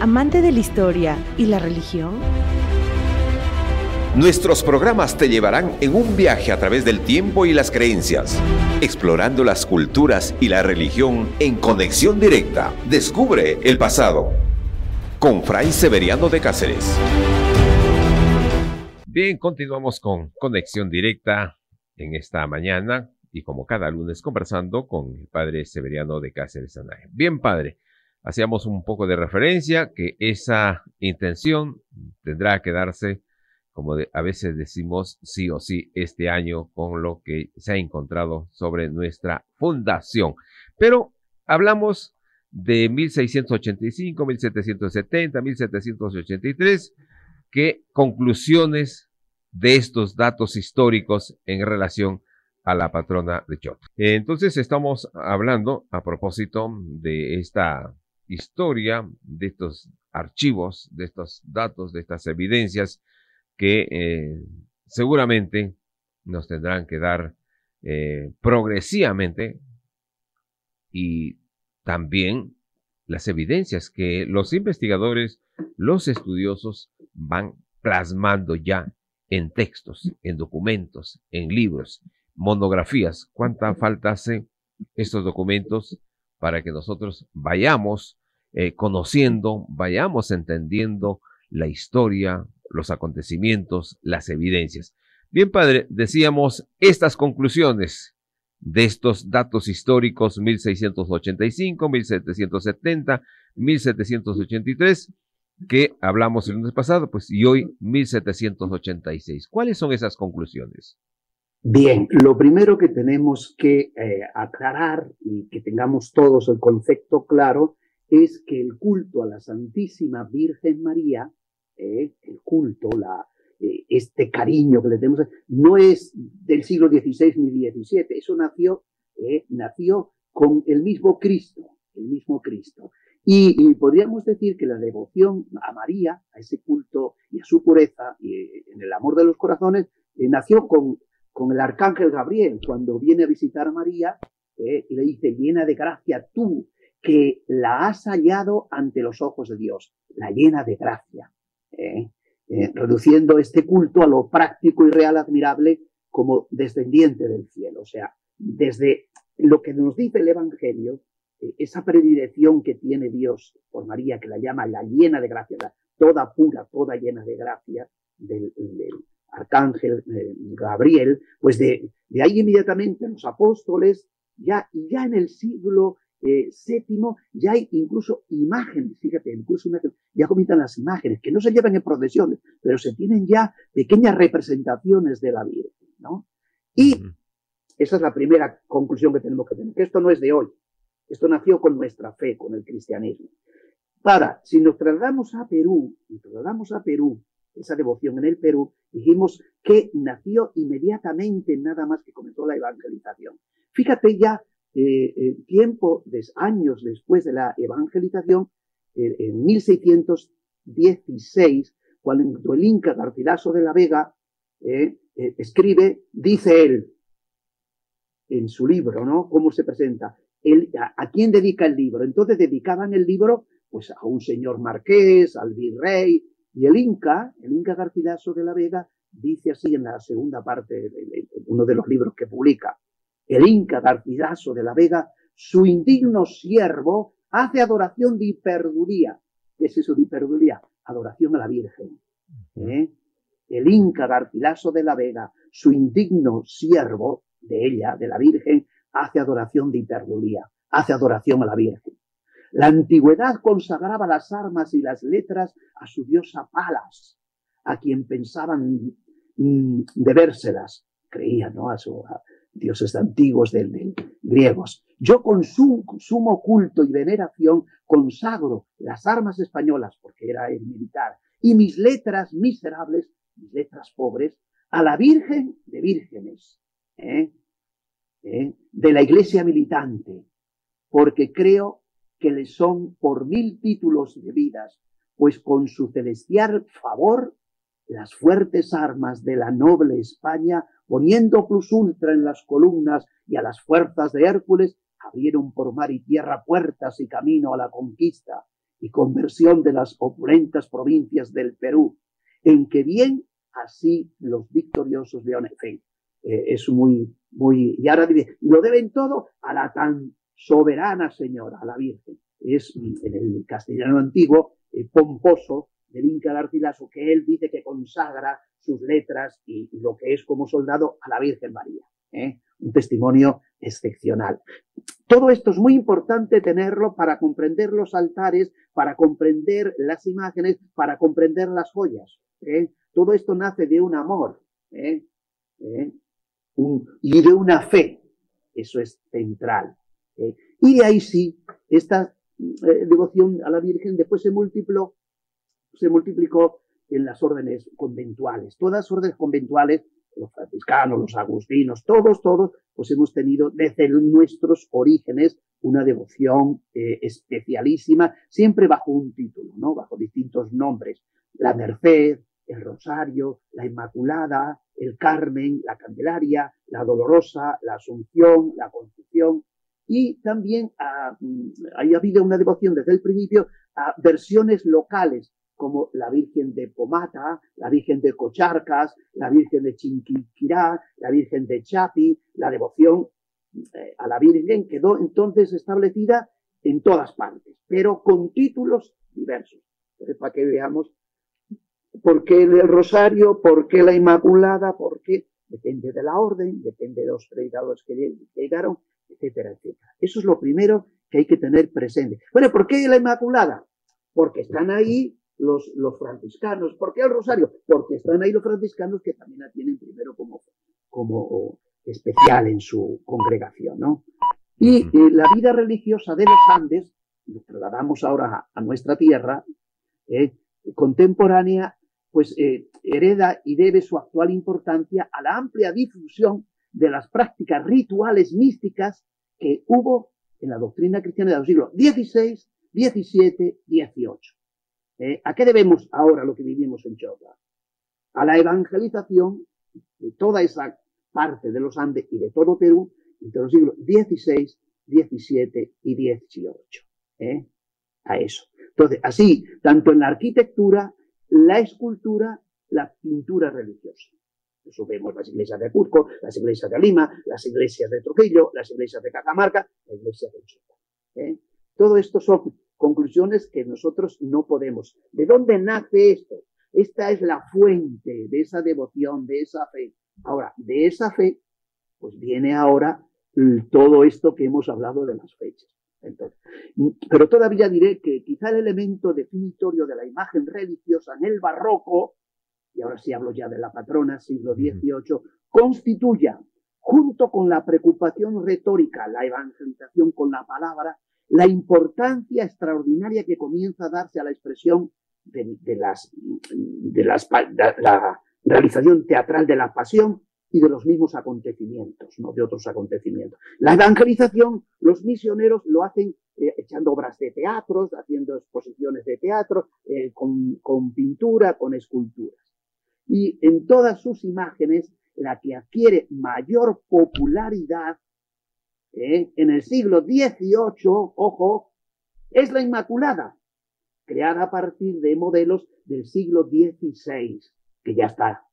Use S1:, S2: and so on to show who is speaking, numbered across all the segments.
S1: amante de la historia y la religión?
S2: Nuestros programas te llevarán en un viaje a través del tiempo y las creencias, explorando las culturas y la religión en conexión directa. Descubre el pasado con Fray Severiano de Cáceres.
S3: Bien, continuamos con Conexión Directa en esta mañana y como cada lunes conversando con el padre Severiano de Cáceres Anaya. Bien, padre, hacíamos un poco de referencia que esa intención tendrá que darse, como a veces decimos, sí o sí este año con lo que se ha encontrado sobre nuestra fundación. Pero hablamos de 1685, 1770, 1783, ¿qué conclusiones de estos datos históricos en relación a la patrona de Chota? Entonces estamos hablando a propósito de esta historia, de estos archivos, de estos datos, de estas evidencias que seguramente nos tendrán que dar progresivamente, y también las evidencias que los investigadores, los estudiosos van plasmando ya en textos, en documentos, en libros, monografías. ¿Cuánta falta hace estos documentos para que nosotros vayamos conociendo, vayamos entendiendo la historia, los acontecimientos, las evidencias? Bien, padre, decíamos estas conclusiones de estos datos históricos, 1685, 1770, 1783, que hablamos el lunes pasado, pues, y hoy 1786. ¿Cuáles son esas conclusiones?
S4: Bien, lo primero que tenemos que aclarar y que tengamos todos el concepto claro es que el culto a la Santísima Virgen María, el culto, este cariño que le tenemos, no es del siglo XVI ni XVII. Eso nació con el mismo Cristo, Y podríamos decir que la devoción a María, a ese culto y a su pureza y en el amor de los corazones, nació con el arcángel Gabriel, cuando viene a visitar a María y le dice: llena de gracia tú, que la has hallado ante los ojos de Dios, la llena de gracia. Reduciendo este culto a lo práctico y real, admirable, como descendiente del cielo. O sea, desde lo que nos dice el Evangelio, esa predilección que tiene Dios por María, que la llama la llena de gracia, toda pura, toda llena de gracia, del arcángel Gabriel, pues de ahí inmediatamente los apóstoles, ya en el siglo VII, ya hay incluso imágenes, fíjate, ya comienzan las imágenes, que no se llevan en procesiones, pero se tienen ya pequeñas representaciones de la Virgen, ¿no? Y esa es la primera conclusión que tenemos que tener, que esto no es de hoy, esto nació con nuestra fe, con el cristianismo. Ahora, si nos trasladamos a Perú, esa devoción en el Perú, dijimos que nació inmediatamente, nada más que comenzó la evangelización. Fíjate ya, años después de la evangelización, en 1616, cuando el Inca Garcilaso de la Vega escribe, dice él en su libro, ¿no? ¿Cómo se presenta? ¿A quién dedica el libro? Entonces dedicaban el libro pues a un señor marqués, al virrey, y el Inca Garcilaso de la Vega dice así en la segunda parte, uno de los libros que publica: el Inca Garcilaso de la Vega, su indigno siervo, hace adoración de hiperduría. ¿Qué es eso de hiperduría? Adoración a la Virgen. El Inca Garcilaso de la Vega, su indigno siervo de ella, de la Virgen, hace adoración de hiperduría, hace adoración a la Virgen. La antigüedad consagraba las armas y las letras a su diosa Palas, a quien pensaban debérselas, creían, ¿no? A dioses antiguos griegos. Yo con sumo culto y veneración consagro las armas españolas, porque era el militar, y mis letras miserables, mis letras pobres, a la Virgen de vírgenes, de la Iglesia militante, porque creo que le son por 1000 títulos de vidas, pues con su celestial favor las fuertes armas de la noble España, poniendo plus ultra en las columnas y a las fuerzas de Hércules, abrieron por mar y tierra puertas y camino a la conquista, y conversión de las opulentas provincias del Perú, en que bien así los victoriosos leones. En fin, es muy, y ahora lo deben todo a la tan soberana señora, a la Virgen. Es en el castellano antiguo, pomposo, del Inca Garcilaso, que él dice que consagra sus letras y lo que es como soldado a la Virgen María. Un testimonio excepcional. Todo esto es muy importante tenerlo para comprender los altares, para comprender las imágenes, para comprender las joyas. Todo esto nace de un amor y de una fe. Eso es central. Y de ahí sí, esta devoción a la Virgen después se multiplicó en las órdenes conventuales. Todas las órdenes conventuales, los franciscanos, los agustinos, todos, pues hemos tenido desde nuestros orígenes una devoción especialísima, siempre bajo un título, ¿no? Bajo distintos nombres. La Merced, el Rosario, la Inmaculada, el Carmen, la Candelaria, la Dolorosa, la Asunción, la Concepción. Y también ha habido una devoción desde el principio a versiones locales, como la Virgen de Pomata, la Virgen de Cocharcas, la Virgen de Chinquiquirá, la Virgen de Chapi. La devoción a la Virgen quedó entonces establecida en todas partes, pero con títulos diversos. Entonces, para que veamos por qué el Rosario, por qué la Inmaculada, por qué depende de la orden, depende de los predicadores que llegaron, etcétera, etcétera. Eso es lo primero que hay que tener presente. Bueno, ¿por qué la Inmaculada? Porque están ahí los franciscanos. ¿Por qué el Rosario? Porque están ahí los franciscanos, que también la tienen primero como especial en su congregación, ¿no? Y la vida religiosa de los Andes, nos trasladamos ahora a nuestra tierra contemporánea, pues hereda y debe su actual importancia a la amplia difusión de las prácticas rituales místicas que hubo en la doctrina cristiana de los siglos XVI, XVII, XVIII. ¿A qué debemos ahora lo que vivimos en Chocla? A la evangelización de toda esa parte de los Andes y de todo Perú entre los siglos XVI, XVII y XVIII. A eso. Entonces, así, tanto en la arquitectura, la escultura, la pintura religiosa. Eso vemos las iglesias de Cuzco, las iglesias de Lima, las iglesias de Trujillo, las iglesias de Cajamarca, la iglesia de Chocla. Todo esto son conclusiones que nosotros no podemos. ¿De dónde nace esto? Esta es la fuente de esa devoción, de esa fe. Ahora, de esa fe, pues viene ahora todo esto que hemos hablado de las fechas. Entonces, pero todavía diré que quizá el elemento definitorio de la imagen religiosa en el barroco, y ahora sí hablo ya de la patrona, siglo XVIII, constituya, junto con la preocupación retórica, la evangelización con la palabra, la importancia extraordinaria que comienza a darse a la expresión de la realización teatral de la pasión y de los mismos acontecimientos, no de otros acontecimientos. La evangelización, los misioneros lo hacen echando obras de teatros, haciendo exposiciones de teatro, con pintura, con esculturas. Y en todas sus imágenes, la que adquiere mayor popularidad en el siglo XVIII, ojo, es la Inmaculada, creada a partir de modelos del siglo XVI, que ya está.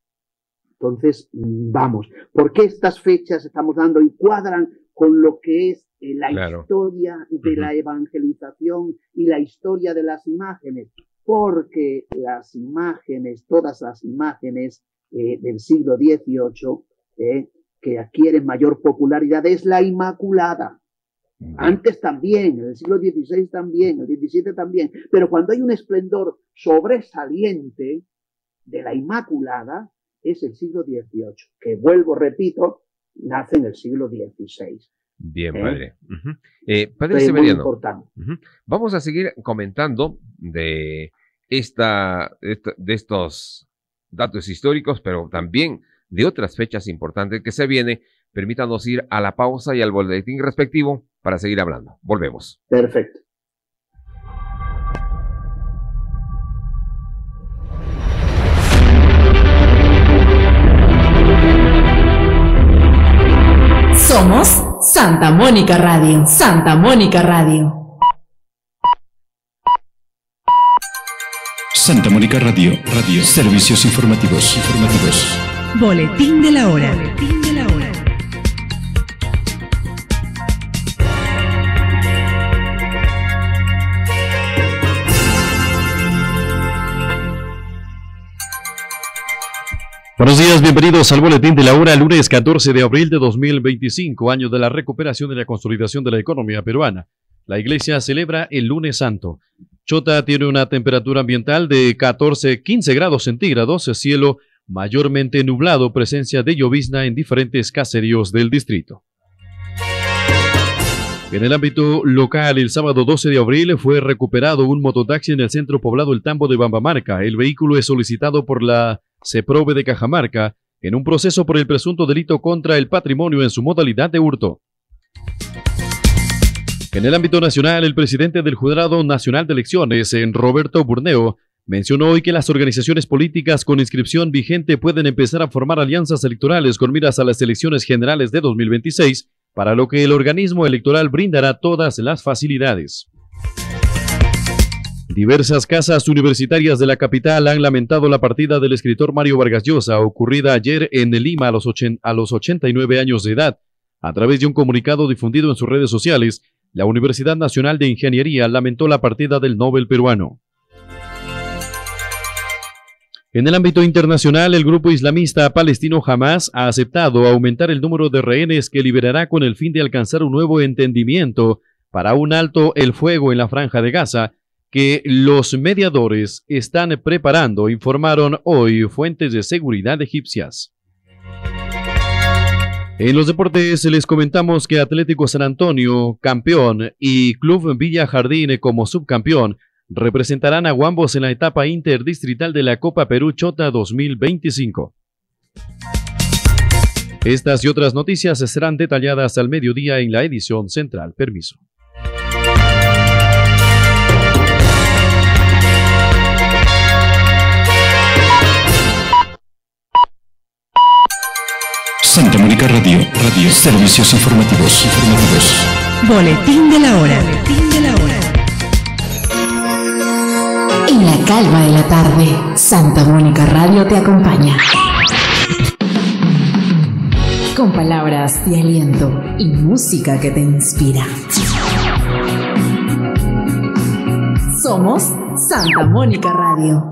S4: Entonces, vamos, ¿por qué estas fechas estamos dando y cuadran con lo que es la historia de la evangelización y la historia de las imágenes? Porque las imágenes, todas las imágenes del siglo XVIII, que adquieren mayor popularidad, es la Inmaculada. Antes también, en el siglo XVI también, el XVII también, pero cuando hay un esplendor sobresaliente de la Inmaculada, es el siglo XVIII, que vuelvo, repito, nace en el siglo XVI.
S3: Bien, padre. Padre Severiano, vamos a seguir comentando de estos datos históricos, pero también de otras fechas importantes que se viene. Permítanos ir a la pausa y al boletín respectivo para seguir hablando. Volvemos.
S4: Perfecto.
S5: Somos Santa Mónica Radio. Santa Mónica Radio. Santa Mónica Radio, servicios informativos.
S1: Boletín de la hora.
S6: Buenos días, bienvenidos al Boletín de la Hora, lunes 14 de abril de 2025, año de la recuperación y la consolidación de la economía peruana. La iglesia celebra el lunes santo. Chota tiene una temperatura ambiental de 15 grados centígrados, cielo mayormente nublado, presencia de llovizna en diferentes caseríos del distrito. En el ámbito local, el sábado 12 de abril fue recuperado un mototaxi en el centro poblado El Tambo de Bambamarca. El vehículo es solicitado por la CEPROVE de Cajamarca en un proceso por el presunto delito contra el patrimonio en su modalidad de hurto. En el ámbito nacional, el presidente del Jurado Nacional de Elecciones, Roberto Burneo, mencionó hoy que las organizaciones políticas con inscripción vigente pueden empezar a formar alianzas electorales con miras a las elecciones generales de 2026, para lo que el organismo electoral brindará todas las facilidades. Diversas casas universitarias de la capital han lamentado la partida del escritor Mario Vargas Llosa, ocurrida ayer en Lima a los 89 años de edad. A través de un comunicado difundido en sus redes sociales, la Universidad Nacional de Ingeniería lamentó la partida del Nobel peruano. En el ámbito internacional, el grupo islamista palestino Hamas ha aceptado aumentar el número de rehenes que liberará con el fin de alcanzar un nuevo entendimiento para un alto el fuego en la Franja de Gaza, que los mediadores están preparando, informaron hoy fuentes de seguridad egipcias. En los deportes les comentamos que Atlético San Antonio, campeón, y Club Villa Jardín como subcampeón representarán a Huambos en la etapa interdistrital de la Copa Perú Chota 2025. Estas y otras noticias serán detalladas al mediodía en la edición central. Permiso.
S5: Santa Mónica Radio, servicios informativos.
S1: Boletín de la hora.
S7: En la calma de la tarde, Santa Mónica Radio te acompaña. Con palabras de aliento y música que te inspira. Somos Santa Mónica Radio.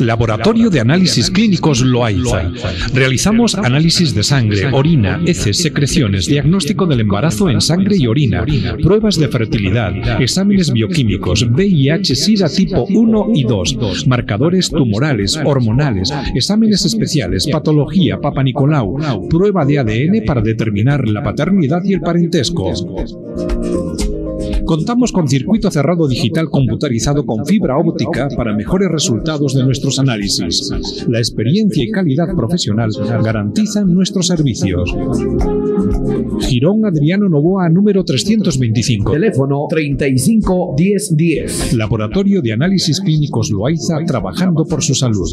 S8: Laboratorio de Análisis Clínicos Loaiza. Realizamos análisis de sangre, orina, heces, secreciones, diagnóstico del embarazo en sangre y orina, pruebas de fertilidad, exámenes bioquímicos, VIH-Sida tipo 1 y 2, marcadores tumorales, hormonales, exámenes especiales, patología, Papa Nicolau, prueba de ADN para determinar la paternidad y el parentesco. Contamos con circuito cerrado digital computarizado con fibra óptica para mejores resultados de nuestros análisis. La experiencia y calidad profesional garantizan nuestros servicios. Jirón Adriano Novoa, número 325.
S9: Teléfono 35 10 10.
S8: Laboratorio de Análisis Clínicos Loaiza, trabajando por su salud.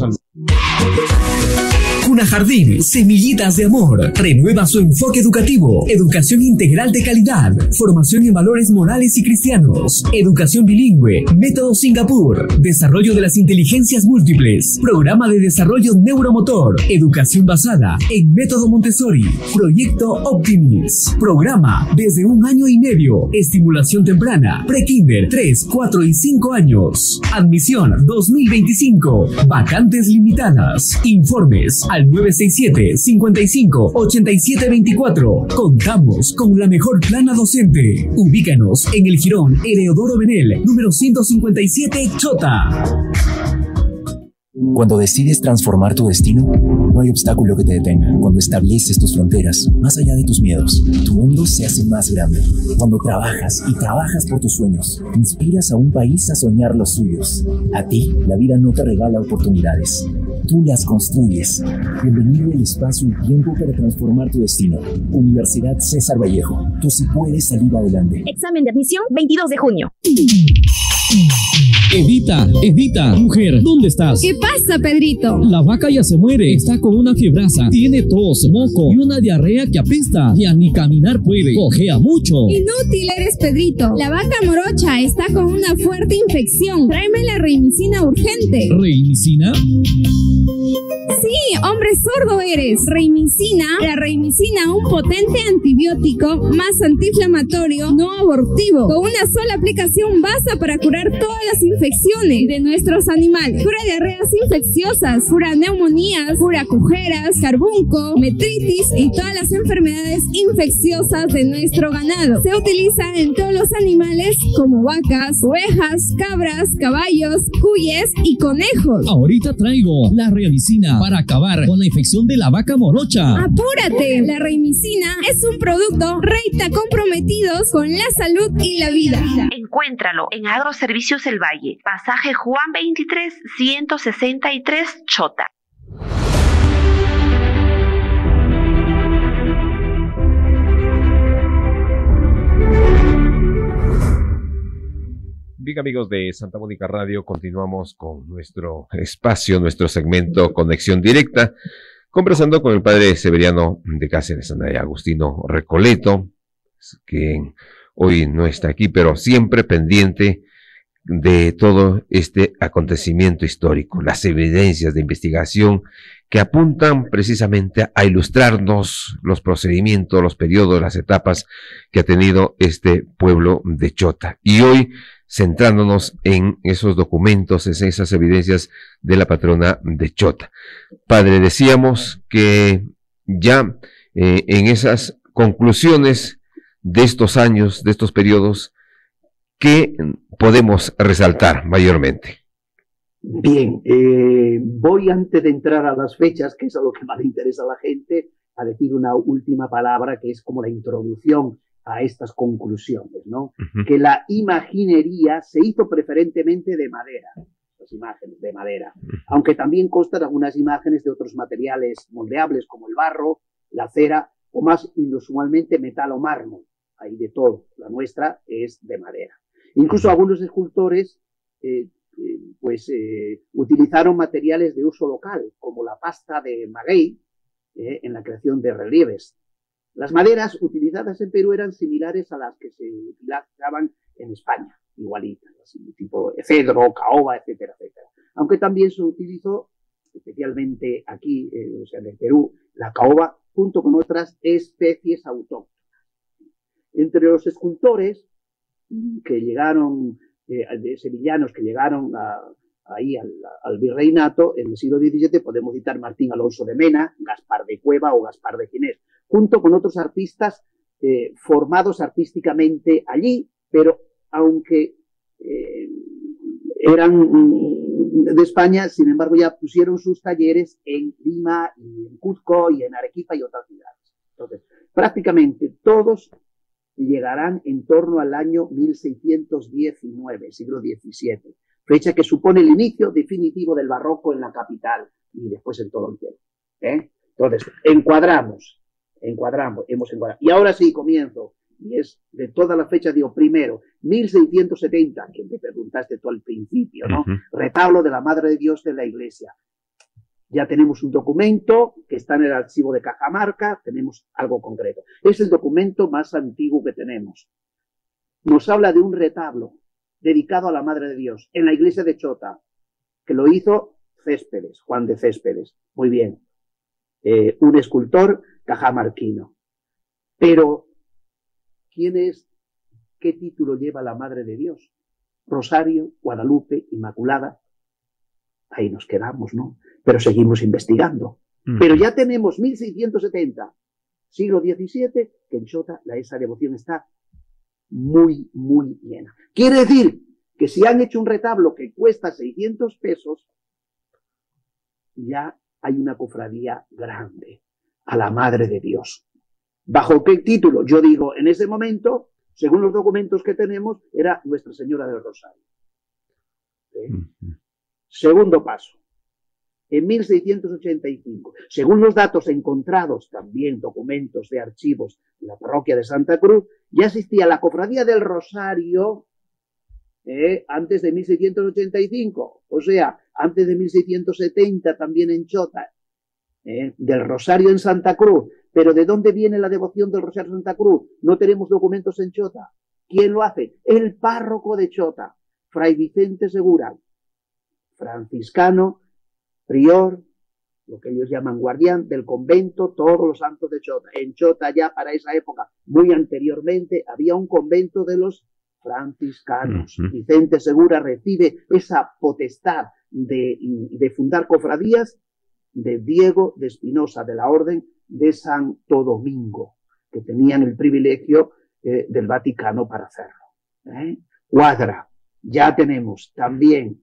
S9: Cuna Jardín, semillitas de amor. Renueva su enfoque educativo. Educación integral de calidad. Formación en valores morales y cristianos. Educación bilingüe. Método Singapur. Desarrollo de las inteligencias múltiples. Programa de desarrollo neuromotor. Educación basada en método Montessori. Proyecto Optimis. Programa desde 1 año y medio. Estimulación temprana. Pre-kinder 3, 4 y 5 años. Admisión 2025. Vacantes limitadas. Informes al 967-55-8724. Contamos con la mejor plana docente. Ubícanos en el Jirón Eleodoro Benel, número 157, Chota.
S10: Cuando decides transformar tu destino, no hay obstáculo que te detenga. Cuando estableces tus fronteras, más allá de tus miedos, tu mundo se hace más grande. Cuando trabajas y trabajas por tus sueños, inspiras a un país a soñar los suyos. A ti, la vida no te regala oportunidades. Tú las construyes. Bienvenido al espacio y tiempo para transformar tu destino. Universidad César Vallejo. Tú sí puedes salir adelante.
S11: Examen de admisión 22 de junio.
S12: Evita
S9: Edita, mujer, ¿dónde estás?
S11: ¿Qué pasa, Pedrito?
S9: La vaca ya se muere, está con una fiebraza, tiene tos, moco y una diarrea que apesta. Ya ni caminar puede, cojea mucho.
S11: Inútil eres, Pedrito. La vaca morocha está con una fuerte infección. Tráeme la reimicina urgente.
S9: ¿Reimicina?
S11: Sí, hombre sordo eres. Reimicina, la reimicina, un potente antibiótico más antiinflamatorio, no abortivo. Con una sola aplicación basta para curar todas las infecciones de nuestros animales. Cura diarreas infecciosas, cura neumonías, cura cojeras, carbunco, metritis y todas las enfermedades infecciosas de nuestro ganado. Se utiliza en todos los animales como vacas, ovejas, cabras, caballos, cuyes y conejos.
S9: Ahorita traigo la reimicina para acabar con la infección de la vaca morocha.
S11: ¡Apúrate! La reimicina es un producto Reita comprometidos con la salud y la vida.
S12: Encuéntralo en Agroservicios El Valle, pasaje Juan 23, 163, Chota.
S3: Bien, amigos de Santa Mónica Radio, continuamos con nuestro espacio, nuestro segmento Conexión Directa, conversando con el padre Severiano de Cáceres Anaya, Agustino Recoleto, que hoy no está aquí, pero siempre pendiente de todo este acontecimiento histórico, las evidencias de investigación que apuntan precisamente a ilustrarnos los procedimientos, los periodos, las etapas que ha tenido este pueblo de Chota. Y hoy, centrándonos en esos documentos, en esas evidencias de la patrona de Chota. Padre, decíamos que ya en esas conclusiones de estos años, de estos periodos, ¿qué podemos resaltar mayormente?
S4: Bien, voy antes de entrar a las fechas, que es a lo que más le interesa a la gente, a decir una última palabra que es como la introducción a estas conclusiones, ¿no? Que la imaginería se hizo preferentemente de madera, las imágenes de madera, aunque también constan algunas imágenes de otros materiales moldeables como el barro, la cera o más inusualmente metal o mármol. Hay de todo, la nuestra es de madera. Incluso algunos escultores utilizaron materiales de uso local, como la pasta de maguey, en la creación de relieves. Las maderas utilizadas en Perú eran similares a las que se utilizaban en España, igualitas, así, tipo cedro, caoba, etcétera, etcétera. Aunque también se utilizó, especialmente aquí, o sea, en el Perú, la caoba, junto con otras especies autóctonas. Entre los escultores que llegaron, de sevillanos que llegaron ahí al virreinato, en el siglo XVII podemos citar Martín Alonso de Mena, Gaspar de Cueva o Gaspar de Ginés, junto con otros artistas formados artísticamente allí, pero aunque eran de España, sin embargo ya pusieron sus talleres en Lima y en Cuzco y en Arequipa y otras ciudades. Entonces, prácticamente todos llegarán en torno al año 1619, siglo XVII, fecha que supone el inicio definitivo del barroco en la capital y después en todo el Perú. Entonces, hemos encuadrado. Y ahora sí, comienzo, y es de todas las fechas, digo, primero, 1670, que me preguntaste tú al principio, ¿no? Retablo de la Madre de Dios de la Iglesia. Ya tenemos un documento que está en el archivo de Cajamarca, tenemos algo concreto. Es el documento más antiguo que tenemos. Nos habla de un retablo dedicado a la Madre de Dios en la iglesia de Chota, que lo hizo Céspedes, Juan de Céspedes. Muy bien. Un escultor cajamarquino. Pero, ¿qué título lleva la Madre de Dios? Rosario, Guadalupe, Inmaculada. Ahí nos quedamos, ¿no? Pero seguimos investigando. Pero ya tenemos 1670, siglo XVII, que en Chota esa devoción está muy, muy llena. Quiere decir que si han hecho un retablo que cuesta 600 pesos, ya hay una cofradía grande a la Madre de Dios. ¿Bajo qué título? Yo digo, en ese momento, según los documentos que tenemos, era Nuestra Señora del Rosario. Segundo paso. En 1685, según los datos encontrados, también documentos de archivos de la parroquia de Santa Cruz, ya existía la Cofradía del Rosario antes de 1685, o sea, antes de 1670 también en Chota, del Rosario en Santa Cruz. Pero ¿de dónde viene la devoción del Rosario en Santa Cruz? No tenemos documentos en Chota. ¿Quién lo hace? El párroco de Chota, Fray Vicente Segura, franciscano, prior, lo que ellos llaman guardián del convento Todos los Santos de Chota. En Chota ya para esa época, muy anteriormente, había un convento de los franciscanos. Vicente Segura recibe esa potestad de fundar cofradías de Diego de Espinosa, de la Orden de Santo Domingo, que tenían el privilegio del Vaticano para hacerlo. Cuadra, ya tenemos también,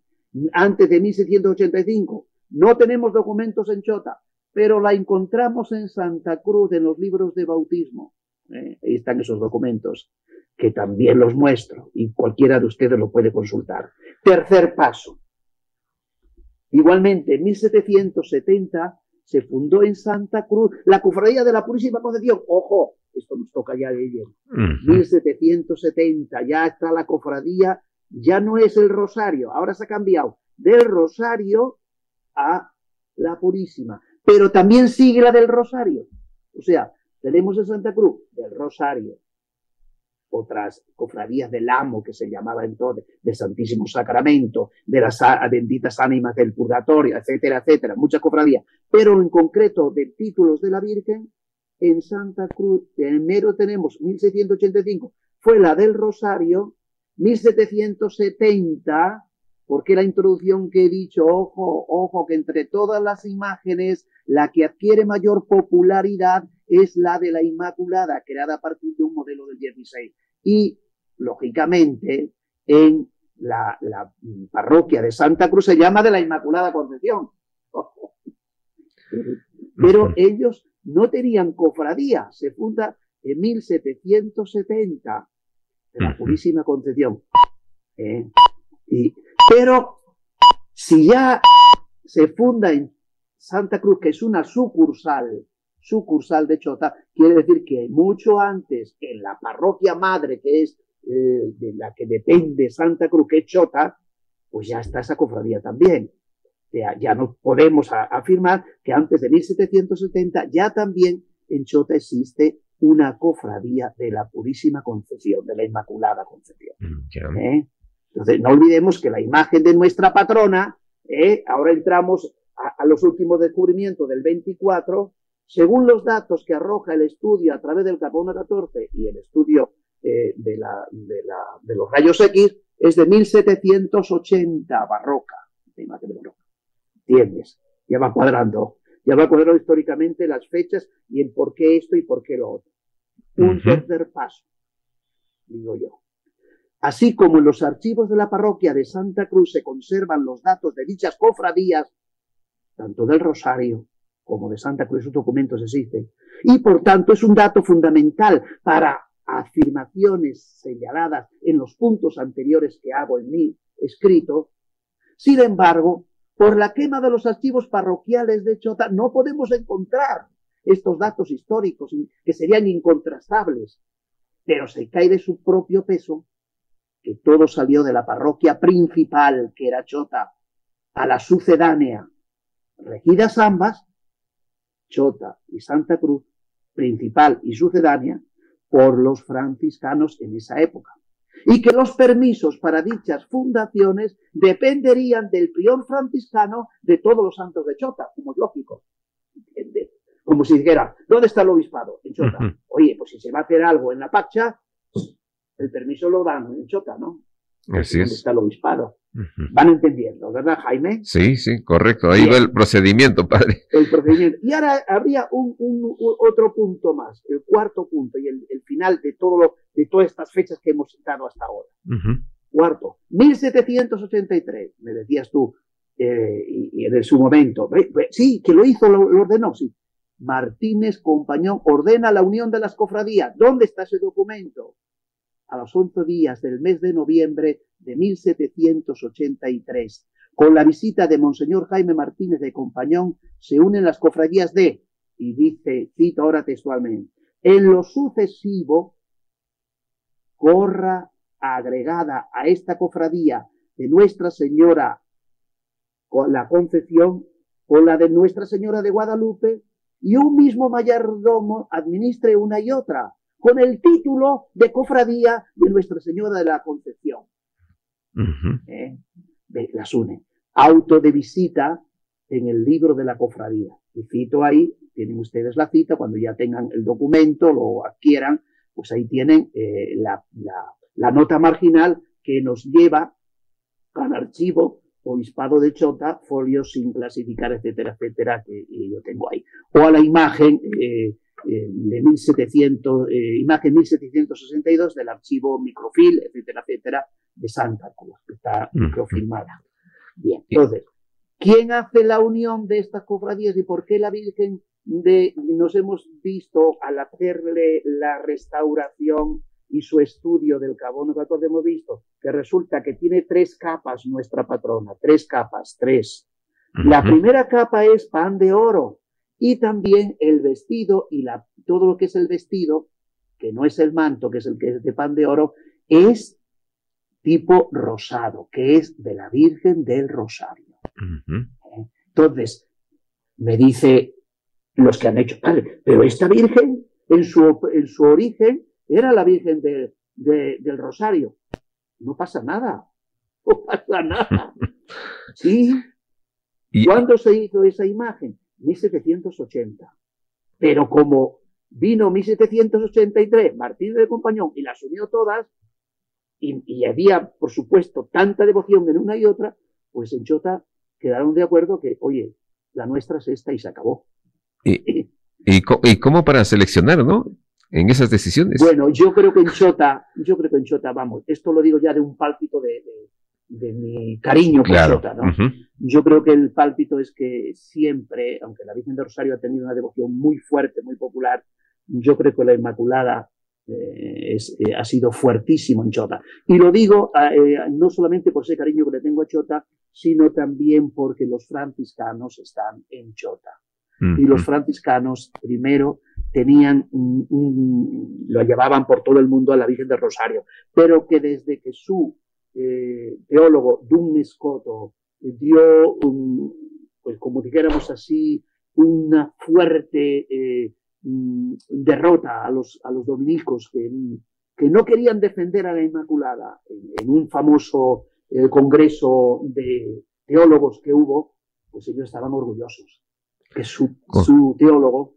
S4: antes de 1685, no tenemos documentos en Chota, pero la encontramos en Santa Cruz, en los libros de bautismo. Ahí están esos documentos, que también los muestro, y cualquiera de ustedes lo puede consultar. Tercer paso. Igualmente, en 1770 se fundó en Santa Cruz la Cofradía de la Purísima Concepción. ¡Ojo! Esto nos toca ya de lleno. 1770, ya está la cofradía, ya no es el Rosario, ahora se ha cambiado del Rosario a la Purísima, pero también sigue la del Rosario. O sea, tenemos en Santa Cruz del Rosario, otras cofradías del Amo, que se llamaba entonces, del Santísimo Sacramento, de las benditas ánimas del purgatorio, etcétera, etcétera, muchas cofradías, pero en concreto de títulos de la Virgen, en Santa Cruz, primero tenemos 1685, fue la del Rosario, 1770, porque la introducción que he dicho, ojo, que entre todas las imágenes, la que adquiere mayor popularidad es la de la Inmaculada, creada a partir de un modelo del 16. Y, lógicamente, en la parroquia de Santa Cruz se llama de la Inmaculada Concepción. Pero ellos no tenían cofradía, se funda en 1770 de la Purísima Concepción. Pero si ya se funda en Santa Cruz, que es una sucursal de Chota, quiere decir que mucho antes, en la parroquia madre, que es de la que depende Santa Cruz, que es Chota, pues ya está esa cofradía también. Ya no podemos afirmar que antes de 1770 ya también en Chota existe una cofradía de la Purísima Concepción, de la Inmaculada Concepción. Entonces, no olvidemos que la imagen de nuestra patrona, ahora entramos a los últimos descubrimientos del 24, según los datos que arroja el estudio a través del carbono 14 y el estudio de los rayos X, es de 1780, barroca, la imagen de barroca. ¿Entiendes? Ya va cuadrando históricamente las fechas y el por qué esto y por qué lo otro. Un tercer paso, digo yo. Así como en los archivos de la parroquia de Santa Cruz se conservan los datos de dichas cofradías, tanto del Rosario como de Santa Cruz, esos documentos existen, y por tanto es un dato fundamental para afirmaciones señaladas en los puntos anteriores que hago en mi escrito. Sin embargo, por la quema de los archivos parroquiales de Chota no podemos encontrar estos datos históricos que serían incontrastables, pero se cae de su propio peso que todo salió de la parroquia principal, que era Chota, a la sucedánea, regidas ambas, Chota y Santa Cruz, principal y sucedánea, por los franciscanos en esa época. Y que los permisos para dichas fundaciones dependerían del prior franciscano de Todos los Santos de Chota, como es lógico. ¿Entiendes? Como si dijera, ¿dónde está el obispado? En Chota. Oye, pues si se va a hacer algo en la Pacha, el permiso lo dan en Chota, ¿no?
S3: Así
S4: ¿Dónde
S3: es.
S4: está el obispado? Van entendiendo, ¿verdad, Jaime?
S3: Sí, correcto. Ahí va el procedimiento, padre.
S4: El procedimiento. Y ahora habría otro punto más, el cuarto punto y el final de todas estas fechas que hemos citado hasta ahora. Cuarto, 1783, me decías tú, y en su momento, sí, que lo hizo, lo ordenó, sí. Martínez Compañón ordena la unión de las cofradías. ¿Dónde está ese documento? A los 11 días del mes de noviembre de 1783. Con la visita de Monseñor Jaime Martínez de Compañón, se unen las cofradías de, y dice, cito ahora textualmente, en lo sucesivo, corra agregada a esta cofradía de Nuestra Señora con la Concepción, con la de Nuestra Señora de Guadalupe, y un mismo mayordomo administre una y otra, con el título de cofradía de Nuestra Señora de la Concepción. Las une. Auto de visita en el libro de la cofradía. Y cito ahí, tienen ustedes la cita, cuando ya tengan el documento, lo adquieran, pues ahí tienen la nota marginal que nos lleva al archivo Obispado de Chota, folios sin clasificar, etcétera, etcétera, que yo tengo ahí. O a la imagen de 1700, imagen 1762 del archivo microfilm, etcétera, etcétera, de Santa Cruz, que está microfilmada. Bien, entonces, ¿quién hace la unión de estas cofradías y por qué la Virgen nos hemos visto al hacerle la restauración y su estudio del Carbono 14, hemos visto que resulta que tiene 3 capas nuestra patrona, 3 capas, 3. La primera capa es pan de oro y también el vestido y todo lo que es el vestido, que no es el manto, que es el que es de pan de oro, es tipo rosado, que es de la Virgen del Rosario. Entonces, me dice los que han hecho, padre, pero esta Virgen en su origen era la Virgen del Rosario. No pasa nada. No pasa nada. ¿Sí? ¿Cuándo se hizo esa imagen? 1780. Pero como vino 1783, Martín de Compañón, y las unió todas, y había, por supuesto, tanta devoción en una y otra, pues en Chota quedaron de acuerdo que, oye, la nuestra es esta y se acabó.
S3: ¿Y cómo para seleccionar, no? En esas decisiones.
S4: Bueno, yo creo que en Chota, vamos, esto lo digo ya de un pálpito de mi cariño por Chota, ¿no? Yo creo que el pálpito es que siempre, aunque la Virgen de Rosario ha tenido una devoción muy fuerte, muy popular, yo creo que la Inmaculada ha sido fuertísimo en Chota. Y lo digo no solamente por ese cariño que le tengo a Chota, sino también porque los franciscanos están en Chota. Y los franciscanos, primero, tenían lo llevaban por todo el mundo a la Virgen del Rosario, pero que desde que su teólogo Duns Scoto dio, pues como dijéramos así, una fuerte derrota a los dominicos que no querían defender a la Inmaculada en un famoso congreso de teólogos que hubo, pues ellos estaban orgullosos que su teólogo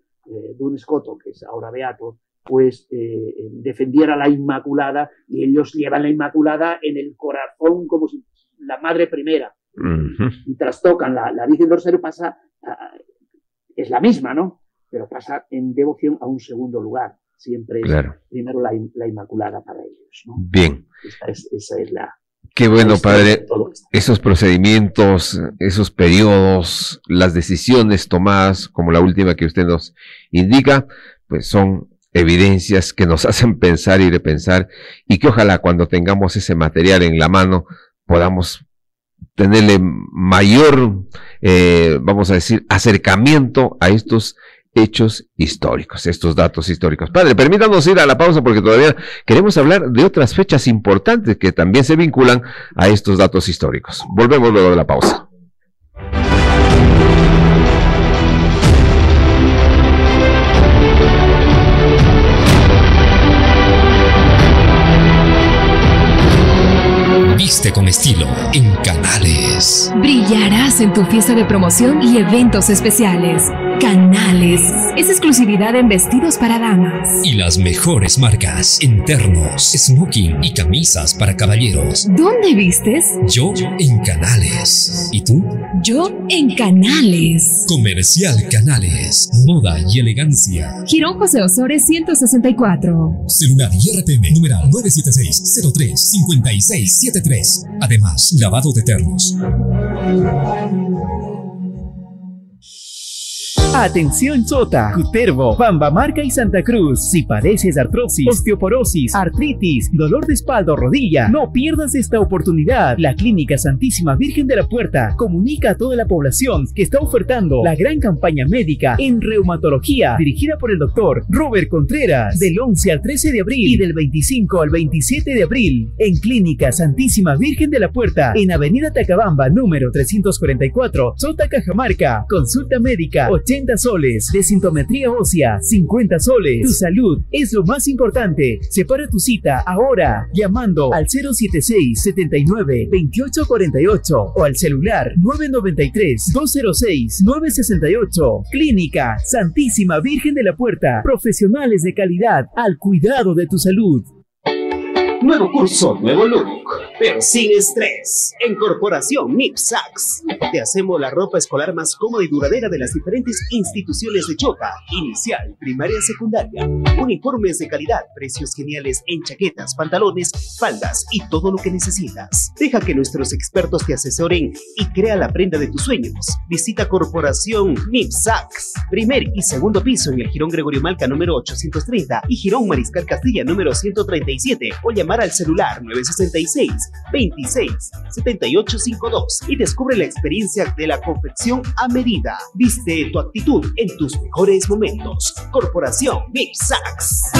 S4: Duns Scoto, que es ahora beato, pues defendiera la Inmaculada, y ellos llevan la Inmaculada en el corazón como si la madre primera. Y trastocan la Virgen del Rosario, pasa, es la misma, ¿no? Pero pasa en devoción a un segundo lugar. Siempre es primero la Inmaculada para ellos, ¿no?
S3: Bien.
S4: Esa es la...
S3: Qué bueno, padre, esos procedimientos, esos periodos, las decisiones tomadas, como la última que usted nos indica, pues son evidencias que nos hacen pensar y repensar, y que ojalá cuando tengamos ese material en la mano podamos tenerle mayor, vamos a decir, acercamiento a estos hechos históricos, estos datos históricos. Padre, permítanos ir a la pausa porque todavía queremos hablar de otras fechas importantes que también se vinculan a estos datos históricos. Volvemos luego de la pausa.
S8: Viste con estilo en Canales.
S7: Brillarás en tu fiesta de promoción y eventos especiales. Canales es exclusividad en vestidos para damas.
S8: Y las mejores marcas en ternos, smoking y camisas para caballeros.
S7: ¿Dónde vistes?
S8: Yo en Canales. ¿Y tú?
S7: Yo en Canales.
S8: Comercial Canales. Moda y elegancia.
S7: Girón José Osores 164.
S8: Celular IRPM numeral 976-03-5673. Además, lavado de ternos.
S13: Atención Chota, Cutervo, Bambamarca y Santa Cruz. Si padeces artrosis, osteoporosis, artritis, dolor de espalda o rodilla, no pierdas esta oportunidad. La Clínica Santísima Virgen de la Puerta comunica a toda la población que está ofertando la gran campaña médica en reumatología dirigida por el doctor Robert Contreras del 11 al 13 de abril y del 25 al 27 de abril en Clínica Santísima Virgen de la Puerta en Avenida Tacabamba número 344, Chota, Cajamarca. Consulta médica 80 soles, desintometría ósea 50 soles. Tu salud es lo más importante. Separa tu cita ahora llamando al 076 79 28 48 o al celular 993 206 968. Clínica Santísima Virgen de la Puerta. Profesionales de calidad al cuidado de tu salud.
S14: Nuevo curso, nuevo look, pero sin estrés. En Corporación MIPSAX te hacemos la ropa escolar más cómoda y duradera de las diferentes instituciones de Chota, inicial, primaria, secundaria. Uniformes de calidad, precios geniales en chaquetas, pantalones, faldas y todo lo que necesitas. Deja que nuestros expertos te asesoren y crea la prenda de tus sueños. Visita Corporación MIPSAX, primer y segundo piso en el Jirón Gregorio Malca número 830 y Jirón Mariscal Castilla número 137 o llamar al celular 966 26 7852 y descubre la experiencia de la confección a medida. Viste tu actitud en tus mejores momentos. Corporación MIPSAX.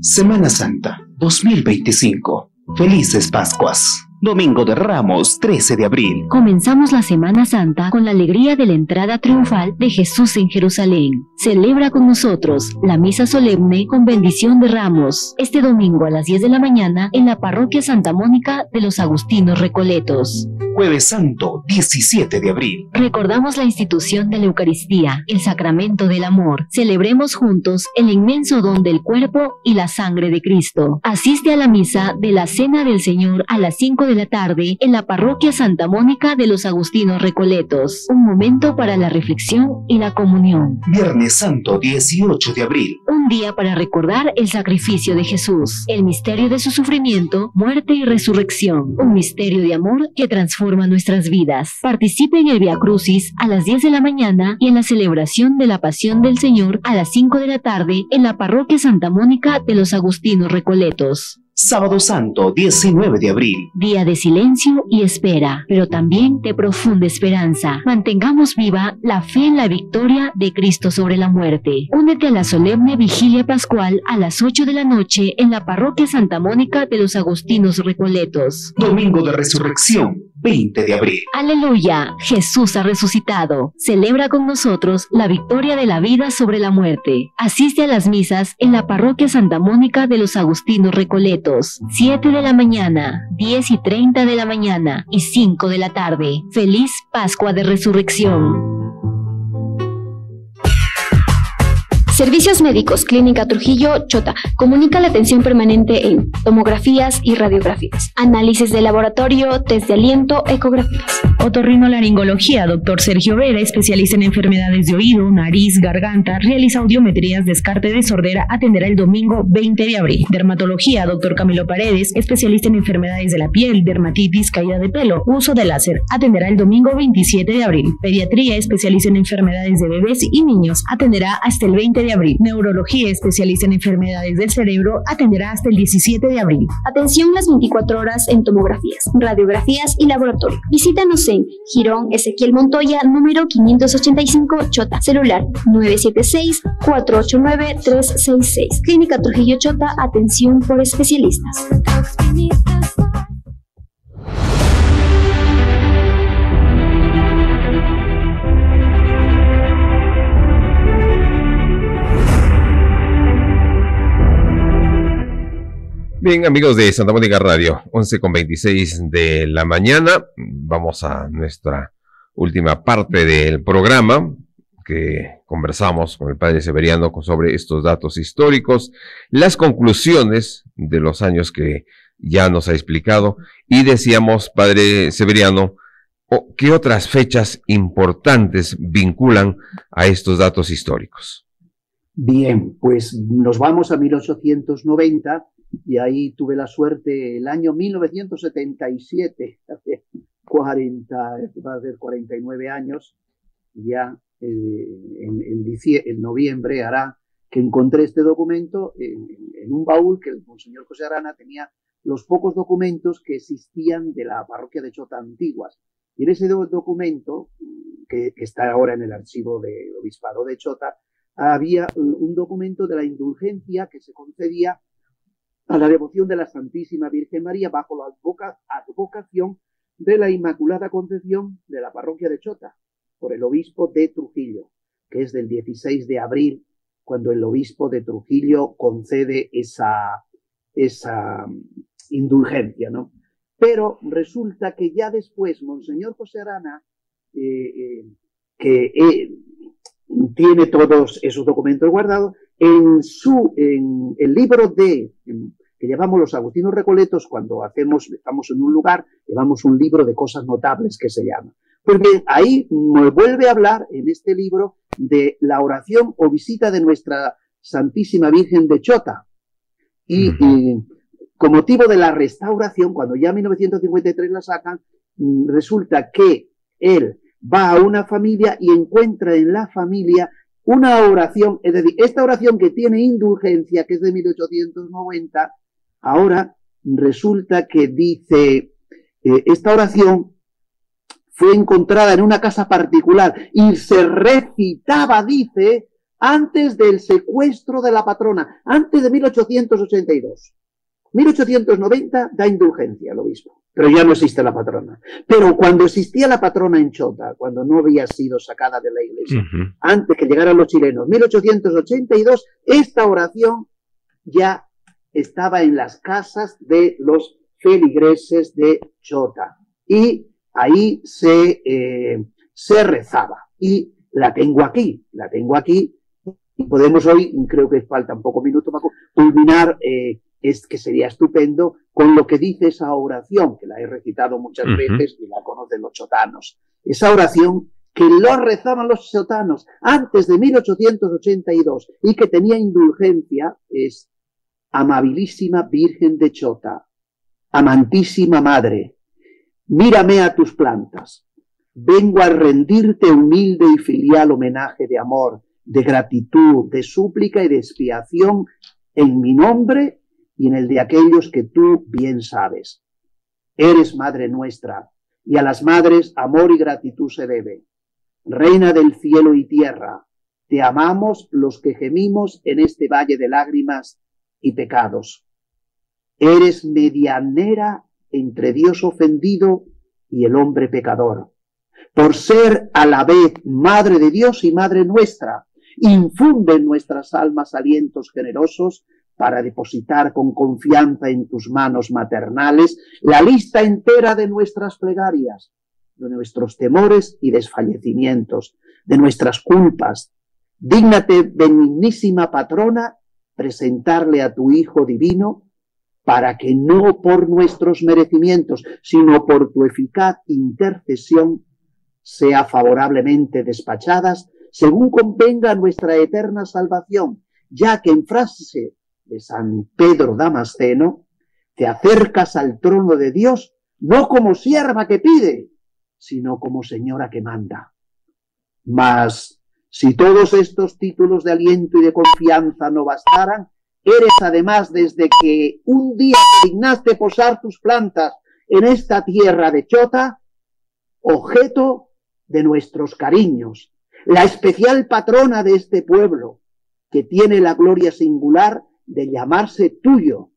S14: Semana Santa 2025. Felices Pascuas. Domingo de Ramos, 13 de abril.
S15: Comenzamos la Semana Santa con la alegría de la entrada triunfal de Jesús en Jerusalén. Celebra con nosotros la misa solemne con bendición de Ramos este domingo a las 10 de la mañana en la parroquia Santa Mónica de los Agustinos Recoletos.
S14: Jueves Santo, 17 de abril.
S15: Recordamos la institución de la Eucaristía, el sacramento del amor. Celebremos juntos el inmenso don del cuerpo y la sangre de Cristo. Asiste a la misa de la Cena del Señor a las 5 de la tarde en la parroquia Santa Mónica de los Agustinos Recoletos. Un momento para la reflexión y la comunión.
S14: Viernes Santo, 18 de abril.
S15: Un día para recordar el sacrificio de Jesús, el misterio de su sufrimiento, muerte y resurrección. Un misterio de amor que transforma nuestras vidas. Participe en el Via Crucis a las 10 de la mañana y en la celebración de la Pasión del Señor a las 5 de la tarde en la parroquia Santa Mónica de los Agustinos Recoletos.
S14: Sábado Santo, 19 de abril.
S15: Día de silencio y espera, pero también de profunda esperanza. Mantengamos viva la fe en la victoria de Cristo sobre la muerte. Únete a la solemne vigilia pascual a las 8 de la noche en la parroquia Santa Mónica de los Agustinos Recoletos.
S14: Domingo de Resurrección, 20 de abril.
S15: Aleluya, Jesús ha resucitado. Celebra con nosotros la victoria de la vida sobre la muerte. Asiste a las misas en la parroquia Santa Mónica de los Agustinos Recoletos. 7 de la mañana, 10 y 30 de la mañana y 5 de la tarde. Feliz Pascua de Resurrección.
S16: Servicios Médicos, Clínica Trujillo, Chota. Comunica la atención permanente en tomografías y radiografías, análisis de laboratorio, test de aliento, ecografías.
S1: Otorrinolaringología, Dr. Sergio Vera, especialista en enfermedades de oído, nariz, garganta, realiza audiometrías, descarte de sordera, atenderá el domingo 20 de abril. Dermatología, Dr. Camilo Paredes, especialista en enfermedades de la piel, dermatitis, caída de pelo, uso de láser, atenderá el domingo 27 de abril. Pediatría, especialista en enfermedades de bebés y niños, atenderá hasta el 20 de abril. Neurología, especialista en enfermedades del cerebro, atenderá hasta el 17 de abril.
S16: Atención las 24 horas en tomografías, radiografías y laboratorio. Visítanos en Jirón Ezequiel Montoya, número 585, Chota. Celular 976-489-366. Clínica Trujillo Chota, atención por especialistas.
S3: Bien, amigos de Santa Mónica Radio, 11:26 de la mañana. Vamos a nuestra última parte del programa, que conversamos con el padre Severiano sobre estos datos históricos, las conclusiones de los años que ya nos ha explicado, y decíamos, padre Severiano, ¿qué otras fechas importantes vinculan a estos datos históricos?
S4: Bien, pues nos vamos a 1890, y ahí tuve la suerte, el año 1977, hace 49 años, ya en noviembre hará que encontré este documento en un baúl que el monseñor José Arana tenía los pocos documentos que existían de la parroquia de Chota antiguas. Y en ese documento, que está ahora en el archivo del obispado de Chota, había un documento de la indulgencia que se concedía a la devoción de la Santísima Virgen María bajo la advocación de la Inmaculada Concepción de la parroquia de Chota, por el obispo de Trujillo, que es del 16 de abril, cuando el obispo de Trujillo concede esa indulgencia, ¿no? Pero resulta que ya después Monseñor José Arana, que tiene todos esos documentos guardados, en el libro que llevamos los agustinos recoletos, cuando estamos en un lugar, llevamos un libro de cosas notables que se llama. Pues bien, ahí nos vuelve a hablar en este libro de la oración o visita de nuestra Santísima Virgen de Chota. Y con motivo de la restauración, cuando ya en 1953 la sacan, resulta que él va a una familia y encuentra en la familia una oración, es decir, esta oración que tiene indulgencia, que es de 1890, ahora resulta que dice, esta oración fue encontrada en una casa particular y se recitaba, dice, antes del secuestro de la patrona, antes de 1882. 1890 da indulgencia al obispo, pero ya no existe la patrona. Pero cuando existía la patrona en Chota, cuando no había sido sacada de la iglesia, antes que llegaran los chilenos, 1882, esta oración ya estaba en las casas de los feligreses de Chota. Y ahí se rezaba. Y la tengo aquí. Y podemos hoy, creo que faltan pocos minutos para culminar, es que sería estupendo con lo que dice esa oración, que la he recitado muchas veces y la conocen los chotanos. Esa oración que lo rezaban los chotanos antes de 1882 y que tenía indulgencia es: amabilísima Virgen de Chota, amantísima Madre, mírame a tus plantas. Vengo a rendirte humilde y filial homenaje de amor, de gratitud, de súplica y de expiación en mi nombre y en el de aquellos que tú bien sabes. Eres Madre nuestra, y a las madres amor y gratitud se debe. Reina del cielo y tierra, te amamos los que gemimos en este valle de lágrimas y pecados. Eres medianera entre Dios ofendido y el hombre pecador. Por ser a la vez Madre de Dios y Madre nuestra, infunde en nuestras almas alientos generosos para depositar con confianza en tus manos maternales la lista entera de nuestras plegarias, de nuestros temores y desfallecimientos, de nuestras culpas. Dígnate, benignísima patrona, presentarle a tu Hijo divino, para que no por nuestros merecimientos, sino por tu eficaz intercesión, sea favorablemente despachadas, según convenga nuestra eterna salvación, ya que en frase de San Pedro Damasceno, te acercas al trono de Dios no como sierva que pide, sino como señora que manda. Mas, si todos estos títulos de aliento y de confianza no bastaran, eres además, desde que un día te dignaste posar tus plantas en esta tierra de Chota, objeto de nuestros cariños, la especial patrona de este pueblo, que tiene la gloria singular de llamarse tuyo.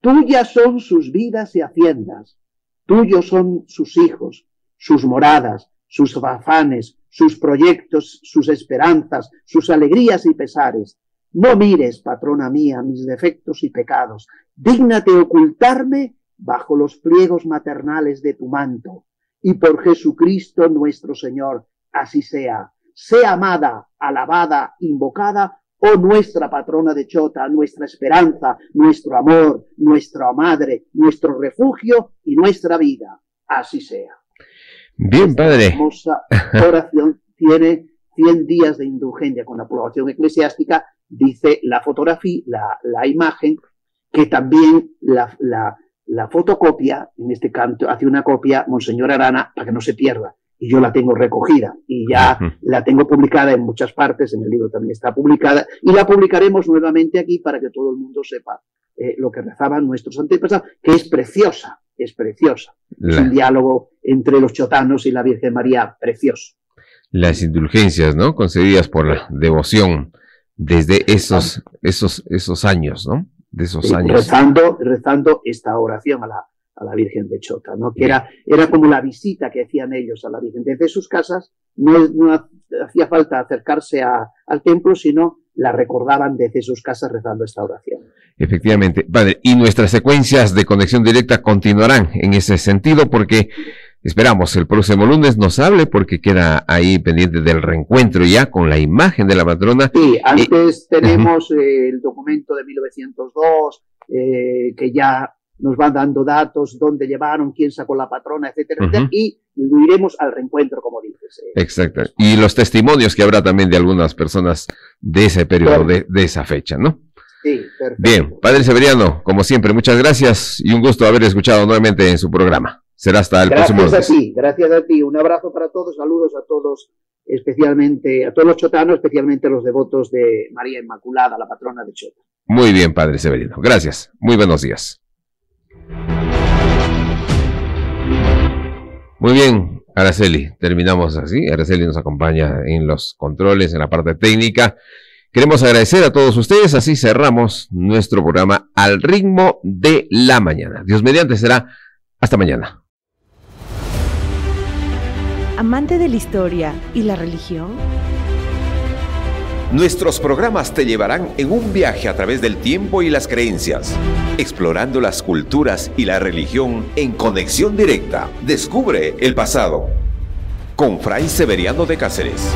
S4: Tuyas son sus vidas y haciendas, tuyos son sus hijos, sus moradas, sus afanes, sus proyectos, sus esperanzas, sus alegrías y pesares. No mires, patrona mía, mis defectos y pecados. Dígnate ocultarme bajo los pliegos maternales de tu manto. Y por Jesucristo nuestro Señor, así sea. Sea amada, alabada, invocada, oh nuestra patrona de Chota, nuestra esperanza, nuestro amor, nuestra madre, nuestro refugio y nuestra vida. Así sea.
S3: Bien, padre.
S4: Esta hermosa oración tiene 100 días de indulgencia con la aprobación eclesiástica, dice la fotografía, la imagen, que también la fotocopia, en este canto, hace una copia Monseñor Arana para que no se pierda. y yo la tengo recogida y ya la tengo publicada en muchas partes, en el libro también está publicada, y la publicaremos nuevamente aquí para que todo el mundo sepa lo que rezaban nuestros antepasados, que es preciosa, es preciosa. Es un diálogo entre los chotanos y la Virgen María precioso.
S3: Las indulgencias, ¿no? Concedidas por la devoción desde esos años, ¿no? De esos años.
S4: Rezando esta oración a la Virgen de Chota, ¿no? Que era como la visita que hacían ellos a la Virgen. Desde sus casas no hacía falta acercarse al templo, sino la recordaban desde sus casas rezando esta oración.
S3: Efectivamente, padre, y nuestras secuencias de conexión directa continuarán en ese sentido, porque esperamos el próximo lunes nos hable, porque queda ahí pendiente del reencuentro ya con la imagen de la patrona.
S4: Sí, antes tenemos el documento de 1902, que ya nos van dando datos, dónde llevaron, quién sacó la patrona, etcétera, etcétera, y lo iremos al reencuentro, como dices.
S3: Exacto. Y los testimonios que habrá también de algunas personas de ese periodo, de esa fecha, ¿no?
S4: Sí, perfecto.
S3: Bien, padre Severiano, como siempre, muchas gracias y un gusto haber escuchado nuevamente en su programa. Será hasta el próximo lunes.
S4: Gracias a ti. Un abrazo para todos, saludos a todos, especialmente a todos los chotanos, especialmente a los devotos de María Inmaculada, la patrona de Chota.
S3: Muy bien, padre Severiano. Gracias. Muy buenos días. Muy bien, Araceli, terminamos así. Araceli nos acompaña en los controles, en la parte técnica. Queremos agradecer a todos ustedes, así cerramos nuestro programa Al Ritmo de la Mañana. Dios mediante, será hasta mañana.
S1: Amante de la historia y la religión.
S2: Nuestros programas te llevarán en un viaje a través del tiempo y las creencias, explorando las culturas y la religión en conexión directa. Descubre el pasado con Fray Severiano de Cáceres.